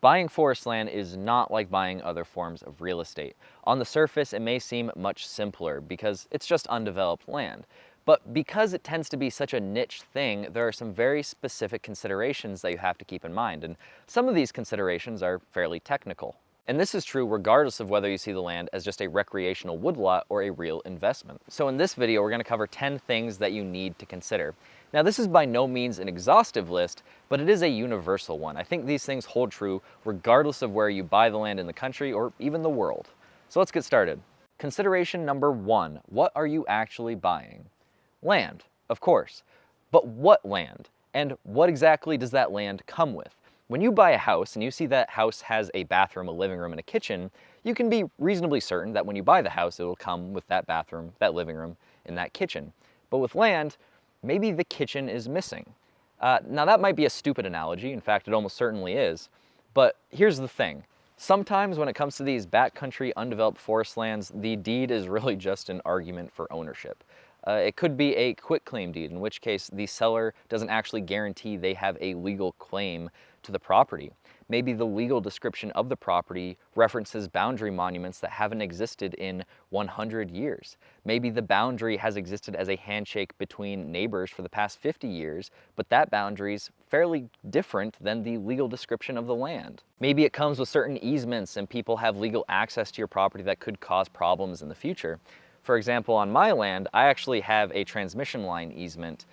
Buying forest land is not like buying other forms of real estate. On the surface, it may seem much simpler because it's just undeveloped land. But because it tends to be such a niche thing, there are some very specific considerations that you have to keep in mind, and some of these considerations are fairly technical. And this is true regardless of whether you see the land as just a recreational woodlot or a real investment. So in this video, we're going to cover 10 things that you need to consider. Now, this is by no means an exhaustive list, but it is a universal one. I think these things hold true regardless of where you buy the land in the country or even the world. So let's get started. Consideration number 1, what are you actually buying? Land, of course. But what land? And what exactly does that land come with? When you buy a house and you see that house has a bathroom, a living room, and a kitchen, you can be reasonably certain that when you buy the house, it will come with that bathroom, that living room, and that kitchen. But with land, maybe the kitchen is missing. Now that might be a stupid analogy, in fact it almost certainly is, but here's the thing. Sometimes when it comes to these backcountry undeveloped forest lands, the deed is really just an argument for ownership. It could be a quitclaim deed, in which case the seller doesn't actually guarantee they have a legal claim to the property. Maybe the legal description of the property references boundary monuments that haven't existed in 100 years. Maybe the boundary has existed as a handshake between neighbors for the past 50 years, but that boundary is fairly different than the legal description of the land. Maybe it comes with certain easements and people have legal access to your property that could cause problems in the future. For example, on my land, I actually have a transmission line easement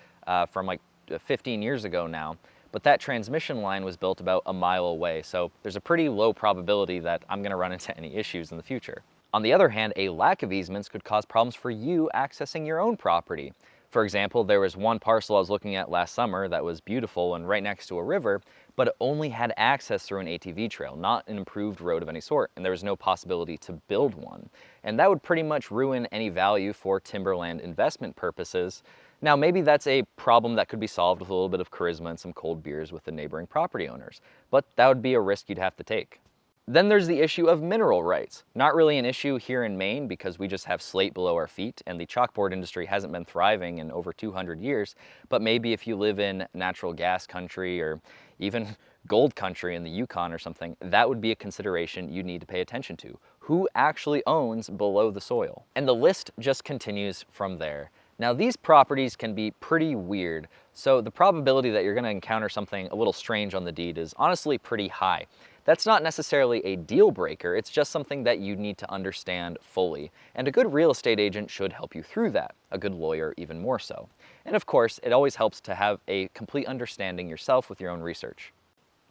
from like 15 years ago now, but that transmission line was built about a mile away, so there's a pretty low probability that I'm going to run into any issues in the future. On the other hand, a lack of easements could cause problems for you accessing your own property. For example, there was one parcel I was looking at last summer that was beautiful and right next to a river, but it only had access through an ATV trail, not an improved road of any sort, and there was no possibility to build one. And that would pretty much ruin any value for timberland investment purposes. Now, maybe that's a problem that could be solved with a little bit of charisma and some cold beers with the neighboring property owners, but that would be a risk you'd have to take. Then there's the issue of mineral rights. Not really an issue here in Maine because we just have slate below our feet and the chalkboard industry hasn't been thriving in over 200 years, but maybe if you live in natural gas country or even gold country in the Yukon or something, that would be a consideration you need to pay attention to. Who actually owns below the soil? And the list just continues from there. Now, these properties can be pretty weird, so the probability that you're going to encounter something a little strange on the deed is honestly pretty high. That's not necessarily a deal breaker, it's just something that you need to understand fully. And a good real estate agent should help you through that, a good lawyer even more so. And of course, it always helps to have a complete understanding yourself with your own research.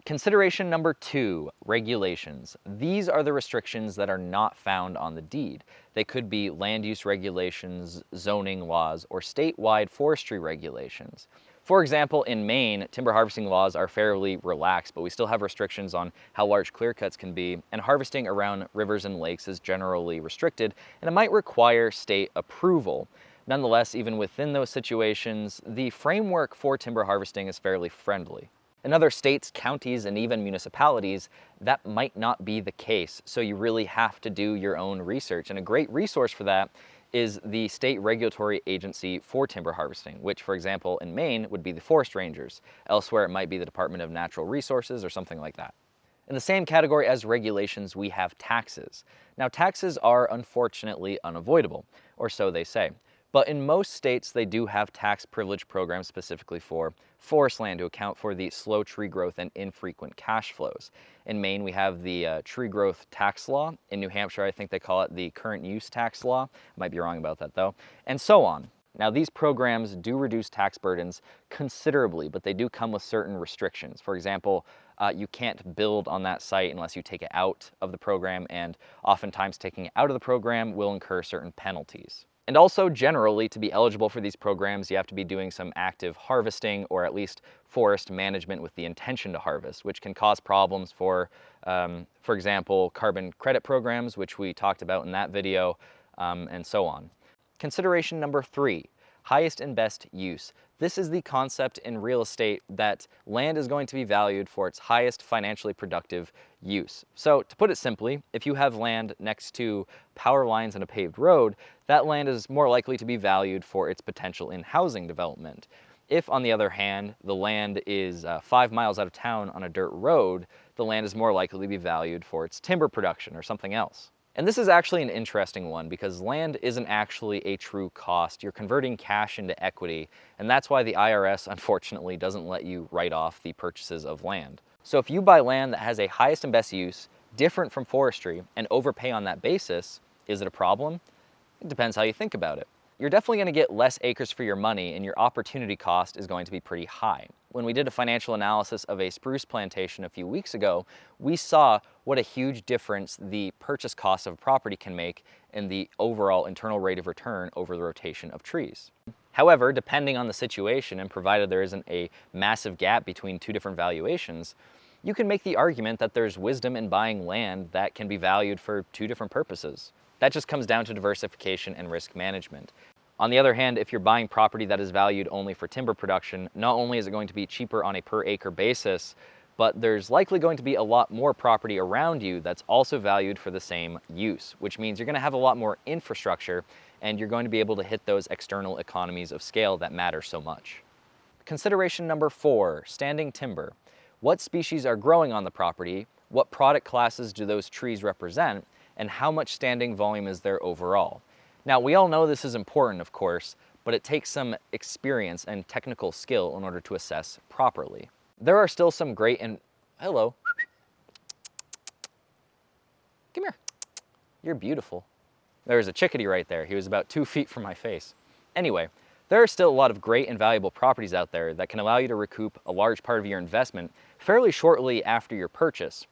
Consideration number 2, regulations. These are the restrictions that are not found on the deed. They could be land use regulations, zoning laws, or statewide forestry regulations. For example, in Maine, timber harvesting laws are fairly relaxed, but we still have restrictions on how large clear cuts can be, and harvesting around rivers and lakes is generally restricted, and it might require state approval. Nonetheless, even within those situations, the framework for timber harvesting is fairly friendly. In other states, counties, and even municipalities, that might not be the case, so you really have to do your own research, and a great resource for that is the state regulatory agency for timber harvesting, which, for example, in Maine would be the forest rangers. Elsewhere, it might be the Department of Natural Resources or something like that. In the same category as regulations, we have taxes. Now, taxes are unfortunately unavoidable, or so they say. But in most states, they do have tax privilege programs specifically for forest land to account for the slow tree growth and infrequent cash flows. In Maine, we have the tree growth tax law. In New Hampshire, I think they call it the current use tax law. I might be wrong about that though, and so on. Now, these programs do reduce tax burdens considerably, but they do come with certain restrictions. For example, you can't build on that site unless you take it out of the program, and oftentimes taking it out of the program will incur certain penalties. And also, generally, to be eligible for these programs, you have to be doing some active harvesting or at least forest management with the intention to harvest, which can cause problems for example, carbon credit programs, which we talked about in that video, and so on. Consideration number 3, highest and best use. This is the concept in real estate that land is going to be valued for its highest financially productive use. So to put it simply, if you have land next to power lines and a paved road, that land is more likely to be valued for its potential in housing development. If, on the other hand, the land is 5 miles out of town on a dirt road, the land is more likely to be valued for its timber production or something else. And this is actually an interesting one because land isn't actually a true cost. You're converting cash into equity, and that's why the IRS unfortunately doesn't let you write off the purchases of land. So if you buy land that has a highest and best use, different from forestry, and overpay on that basis, is it a problem? It depends how you think about it. You're definitely going to get less acres for your money, and your opportunity cost is going to be pretty high. When we did a financial analysis of a spruce plantation a few weeks ago, we saw what a huge difference the purchase cost of a property can make in the overall internal rate of return over the rotation of trees. However, depending on the situation, and provided there isn't a massive gap between two different valuations, you can make the argument that there's wisdom in buying land that can be valued for two different purposes. That just comes down to diversification and risk management. On the other hand, if you're buying property that is valued only for timber production, not only is it going to be cheaper on a per acre basis, but there's likely going to be a lot more property around you that's also valued for the same use, which means you're going to have a lot more infrastructure and you're going to be able to hit those external economies of scale that matter so much. Consideration number 4, standing timber. What species are growing on the property? What product classes do those trees represent? And how much standing volume is there overall? Now, we all know this is important, of course, but it takes some experience and technical skill in order to assess properly. There are still some great hello. Come here. You're beautiful. There's a chickadee right there. He was about 2 feet from my face. Anyway, there are still a lot of great and valuable properties out there that can allow you to recoup a large part of your investment fairly shortly after your purchase.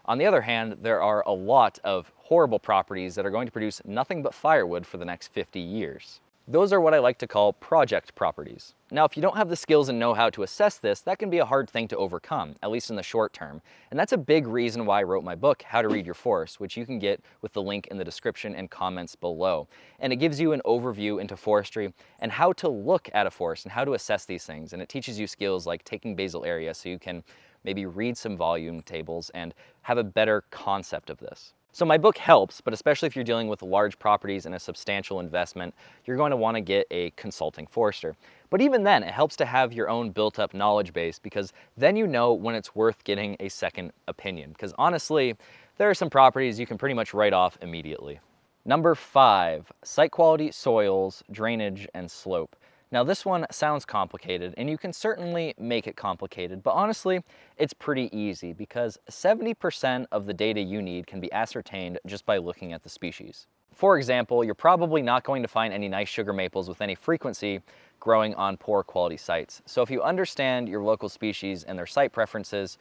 On the other hand, there are a lot of horrible properties that are going to produce nothing but firewood for the next 50 years. Those are what I like to call project properties. Now, if you don't have the skills and know-how to assess this, that can be a hard thing to overcome, at least in the short term. And that's a big reason why I wrote my book, How to Read Your Forest, which you can get with the link in the description and comments below. And it gives you an overview into forestry and how to look at a forest and how to assess these things. And it teaches you skills like taking basal area so you can maybe read some volume tables and have a better concept of this. So my book helps, but especially if you're dealing with large properties and a substantial investment, you're going to want to get a consulting forester. But even then, it helps to have your own built-up knowledge base because then you know when it's worth getting a second opinion. Because honestly, there are some properties you can pretty much write off immediately. Number 5, site quality, soils, drainage, and slope. Now this one sounds complicated, and you can certainly make it complicated, but honestly, it's pretty easy because 70% of the data you need can be ascertained just by looking at the species. For example, you're probably not going to find any nice sugar maples with any frequency growing on poor quality sites. So if you understand your local species and their site preferences,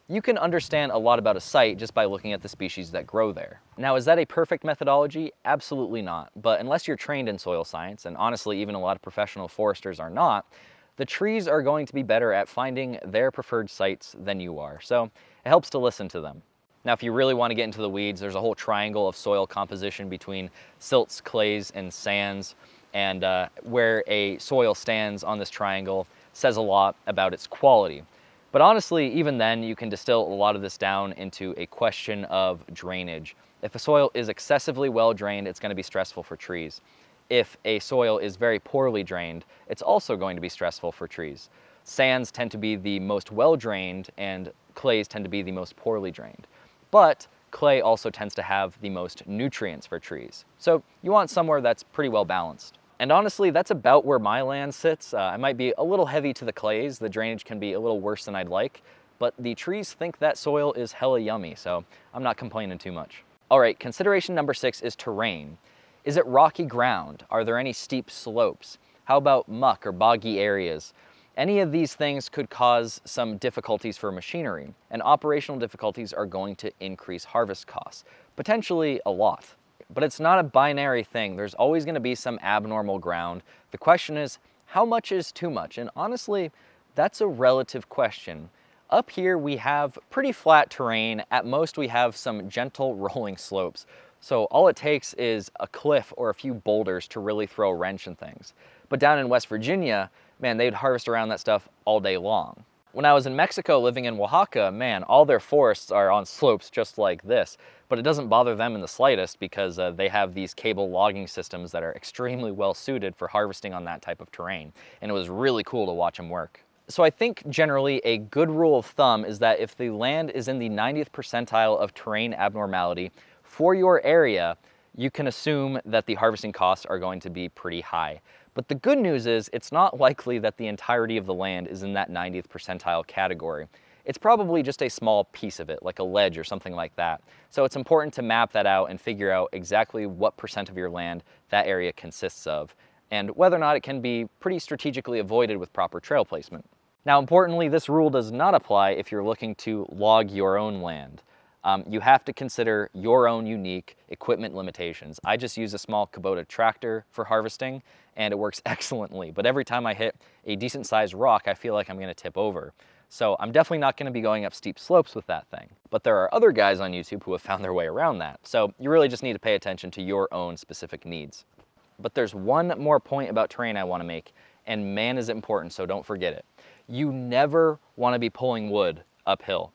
you can understand a lot about a site just by looking at the species that grow there. Now, is that a perfect methodology? Absolutely not. But unless you're trained in soil science, and honestly, even a lot of professional foresters are not, the trees are going to be better at finding their preferred sites than you are. So it helps to listen to them. Now, if you really want to get into the weeds, there's a whole triangle of soil composition between silts, clays, and sands. And where a soil stands on this triangle says a lot about its quality. But honestly, even then, you can distill a lot of this down into a question of drainage. If a soil is excessively well drained, it's going to be stressful for trees. If a soil is very poorly drained, it's also going to be stressful for trees. Sands tend to be the most well drained and clays tend to be the most poorly drained. But clay also tends to have the most nutrients for trees. So you want somewhere that's pretty well balanced. And honestly, that's about where my land sits. I might be a little heavy to the clays. The drainage can be a little worse than I'd like, but the trees think that soil is hella yummy, so I'm not complaining too much. All right, consideration number 6 is terrain. Is it rocky ground? Are there any steep slopes? How about muck or boggy areas? Any of these things could cause some difficulties for machinery, and operational difficulties are going to increase harvest costs, potentially a lot. But it's not a binary thing. There's always going to be some abnormal ground. The question is, how much is too much? And honestly, that's a relative question. Up here, we have pretty flat terrain. At most, we have some gentle rolling slopes. So all it takes is a cliff or a few boulders to really throw a wrench in things. But down in West Virginia, man, they'd harvest around that stuff all day long. When I was in Mexico living in Oaxaca, man, all their forests are on slopes just like this, but it doesn't bother them in the slightest because they have these cable logging systems that are extremely well suited for harvesting on that type of terrain. And it was really cool to watch them work. So I think generally a good rule of thumb is that if the land is in the 90th percentile of terrain abnormality for your area, you can assume that the harvesting costs are going to be pretty high. But the good news is it's not likely that the entirety of the land is in that 90th percentile category. It's probably just a small piece of it, like a ledge or something like that. So it's important to map that out and figure out exactly what percent of your land that area consists of, and whether or not it can be pretty strategically avoided with proper trail placement. Now, importantly, this rule does not apply if you're looking to log your own land. You have to consider your own unique equipment limitations. I just use a small Kubota tractor for harvesting, and it works excellently. But every time I hit a decent sized rock, I feel like I'm gonna tip over. So I'm definitely not gonna be going up steep slopes with that thing. But there are other guys on YouTube who have found their way around that. So you really just need to pay attention to your own specific needs. But there's one more point about terrain I wanna make, and man, is it important, so don't forget it. You never wanna be pulling wood uphill.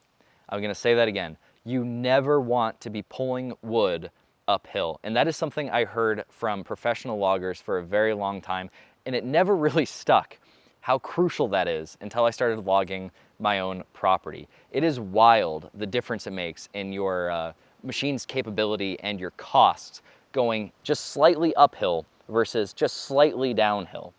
I'm gonna say that again. You never want to be pulling wood uphill. And that is something I heard from professional loggers for a very long time, and it never really stuck how crucial that is until I started logging my own property. It is wild the difference it makes in your machine's capability and your costs going just slightly uphill versus just slightly downhill.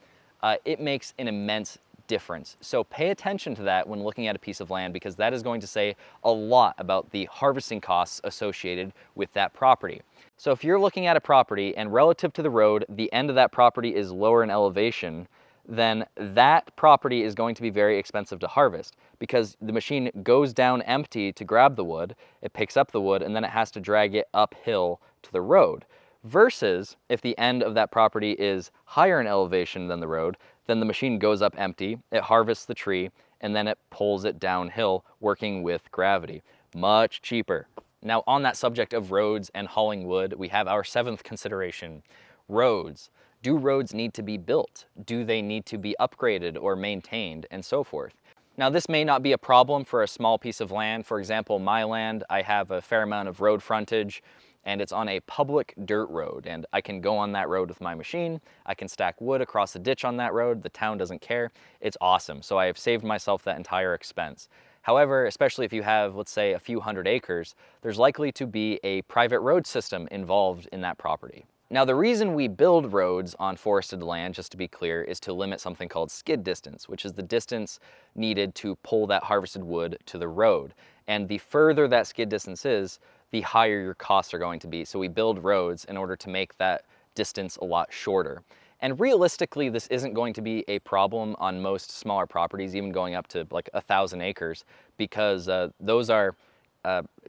It makes an immense difference. So pay attention to that when looking at a piece of land, because that is going to say a lot about the harvesting costs associated with that property. So if you're looking at a property and relative to the road, the end of that property is lower in elevation, then that property is going to be very expensive to harvest, because the machine goes down empty to grab the wood, it picks up the wood, and then it has to drag it uphill to the road. Versus if the end of that property is higher in elevation than the road, then the machine goes up empty, it harvests the tree, and then it pulls it downhill, working with gravity. Much cheaper. Now, on that subject of roads and hauling wood, we have our seventh consideration, roads. Do roads need to be built? Do they need to be upgraded or maintained, and so forth? Now, this may not be a problem for a small piece of land. For example, my land, I have a fair amount of road frontage, and it's on a public dirt road, and I can go on that road with my machine. I can stack wood across a ditch on that road. The town doesn't care. It's awesome. So I have saved myself that entire expense. However, especially if you have, let's say, a few hundred acres, there's likely to be a private road system involved in that property. Now, the reason we build roads on forested land, just to be clear, is to limit something called skid distance, which is the distance needed to pull that harvested wood to the road. And the further that skid distance is, the higher your costs are going to be. So we build roads in order to make that distance a lot shorter. And realistically, this isn't going to be a problem on most smaller properties, even going up to like 1,000 acres, because those are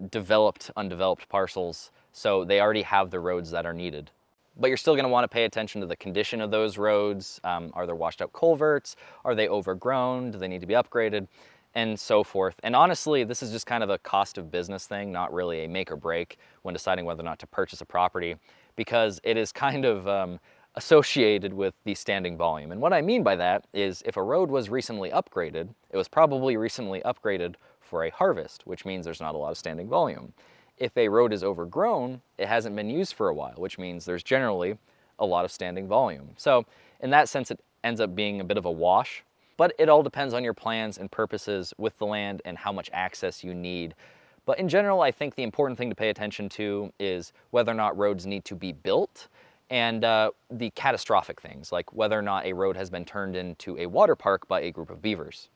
developed, undeveloped parcels, so they already have the roads that are needed. But you're still going to want to pay attention to the condition of those roads. Are there washed out culverts? Are they overgrown? Do they need to be upgraded? And so forth. And honestly, this is just kind of a cost of business thing, not really a make or break when deciding whether or not to purchase a property, because it is kind of associated with the standing volume. And what I mean by that is if a road was recently upgraded, it was probably recently upgraded for a harvest, which means there's not a lot of standing volume. If a road is overgrown, it hasn't been used for a while, which means there's generally a lot of standing volume. So in that sense, it ends up being a bit of a wash, but it all depends on your plans and purposes with the land and how much access you need. But in general, I think the important thing to pay attention to is whether or not roads need to be built, and the catastrophic things, like whether or not a road has been turned into a water park by a group of beavers.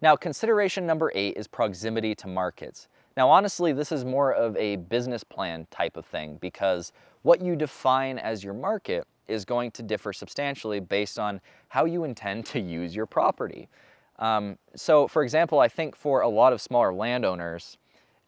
Now, consideration number 8 is proximity to markets. Now, honestly, this is more of a business plan type of thing, because what you define as your market is going to differ substantially based on how you intend to use your property. So, for example, I think for a lot of smaller landowners,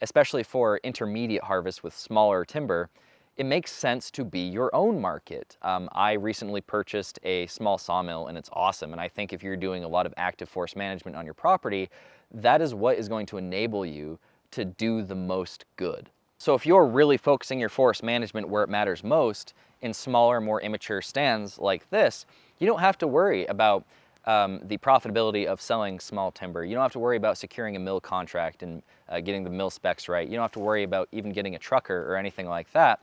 especially for intermediate harvest with smaller timber, it makes sense to be your own market. I recently purchased a small sawmill, and it's awesome. And I think if you're doing a lot of active forest management on your property, that is what is going to enable you to do the most good. So if you're really focusing your forest management where it matters most, in smaller, more immature stands like this, you don't have to worry about the profitability of selling small timber. You don't have to worry about securing a mill contract and getting the mill specs right. You don't have to worry about even getting a trucker or anything like that,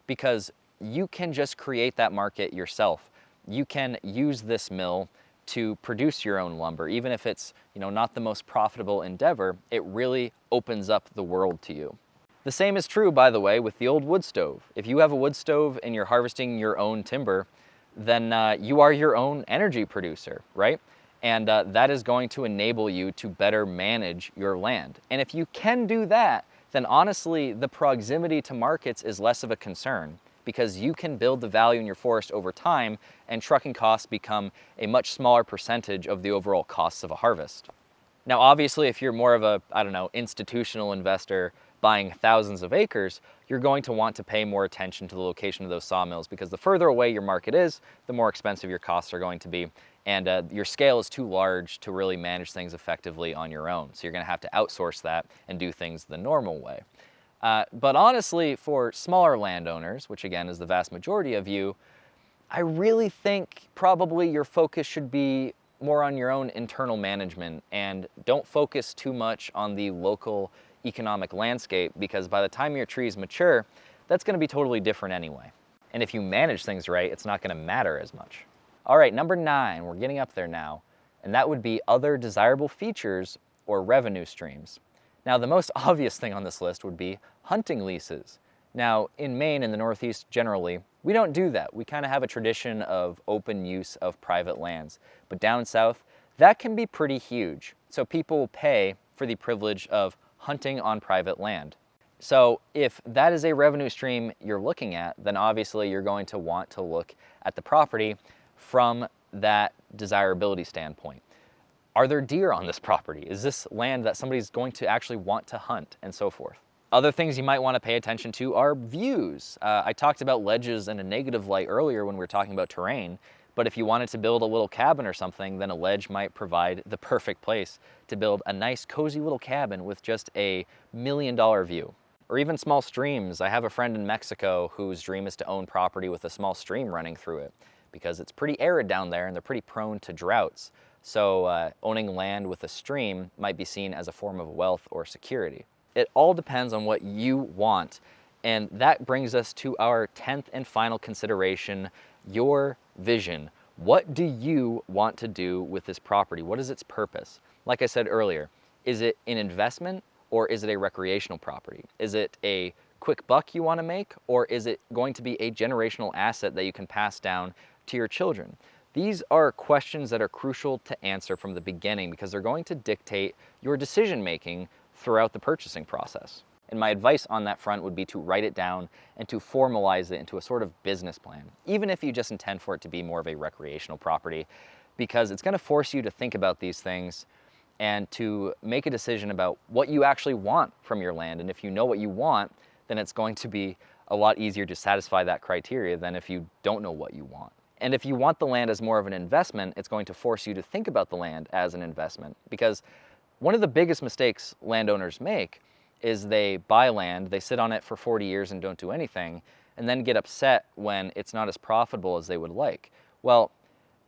because you can just create that market yourself. You can use this mill to produce your own lumber. Even if it's, not the most profitable endeavor, it really opens up the world to you. The same is true, by the way, with the old wood stove. If you have a wood stove and you're harvesting your own timber, then you are your own energy producer, right? And that is going to enable you to better manage your land. And if you can do that, then honestly, the proximity to markets is less of a concern, because you can build the value in your forest over time, and trucking costs become a much smaller percentage of the overall costs of a harvest. Now, obviously, if you're more of a, institutional investor buying thousands of acres, you're going to want to pay more attention to the location of those sawmills, because the further away your market is, the more expensive your costs are going to be. And your scale is too large to really manage things effectively on your own. So you're gonna have to outsource that and do things the normal way. But honestly, for smaller landowners, which again is the vast majority of you, I really think probably your focus should be more on your own internal management, and don't focus too much on the local economic landscape, because by the time your trees mature, that's gonna be totally different anyway. And if you manage things right, it's not gonna matter as much. All right, number 9, we're getting up there now, and that would be other desirable features or revenue streams. Now, the most obvious thing on this list would be hunting leases. Now, in Maine and the Northeast generally, we don't do that. We kind of have a tradition of open use of private lands. But down south, that can be pretty huge. So people will pay for the privilege of hunting on private land. So if that is a revenue stream you're looking at, then obviously you're going to want to look at the property from that desirability standpoint. Are there deer on this property? Is this land that somebody's going to actually want to hunt, and so forth? Other things you might want to pay attention to are views. I talked about ledges in a negative light earlier when we were talking about terrain, but if you wanted to build a little cabin or something, then a ledge might provide the perfect place to build a nice cozy little cabin with just a $1 million view. Or even small streams. I have a friend in Mexico whose dream is to own property with a small stream running through it, because it's pretty arid down there and they're pretty prone to droughts. So owning land with a stream might be seen as a form of wealth or security. It all depends on what you want. And that brings us to our 10th and final consideration, your vision. What do you want to do with this property? What is its purpose? Like I said earlier, is it an investment, or is it a recreational property? Is it a quick buck you want to make, or is it going to be a generational asset that you can pass down to your children? These are questions that are crucial to answer from the beginning, because they're going to dictate your decision making throughout the purchasing process. And my advice on that front would be to write it down and to formalize it into a sort of business plan, even if you just intend for it to be more of a recreational property, because it's going to force you to think about these things and to make a decision about what you actually want from your land. And if you know what you want, then it's going to be a lot easier to satisfy that criteria than if you don't know what you want. And if you want the land as more of an investment, it's going to force you to think about the land as an investment, because one of the biggest mistakes landowners make is they buy land, they sit on it for 40 years and don't do anything, and then get upset when it's not as profitable as they would like. Well,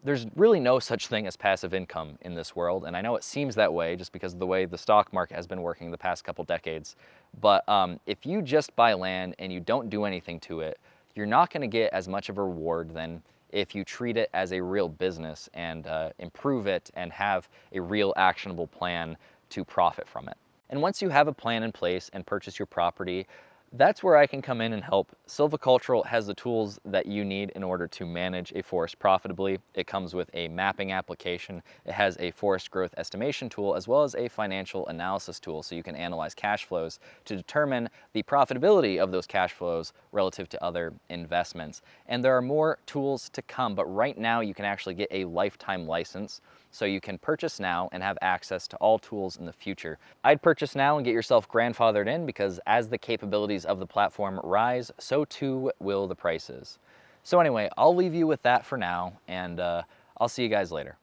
there's really no such thing as passive income in this world, and I know it seems that way just because of the way the stock market has been working the past couple decades. But if you just buy land and you don't do anything to it, you're not going to get as much of a reward than if you treat it as a real business and improve it and have a real actionable plan to profit from it. And once you have a plan in place and purchase your property, that's where I can come in and help. Silvicultural has the tools that you need in order to manage a forest profitably. It comes with a mapping application. It has a forest growth estimation tool, as well as a financial analysis tool, so you can analyze cash flows to determine the profitability of those cash flows relative to other investments. And there are more tools to come, but right now you can actually get a lifetime license, so you can purchase now and have access to all tools in the future. I'd purchase now and get yourself grandfathered in, because as the capabilities of the platform rise, so too will the prices. So anyway, I'll leave you with that for now, and I'll see you guys later.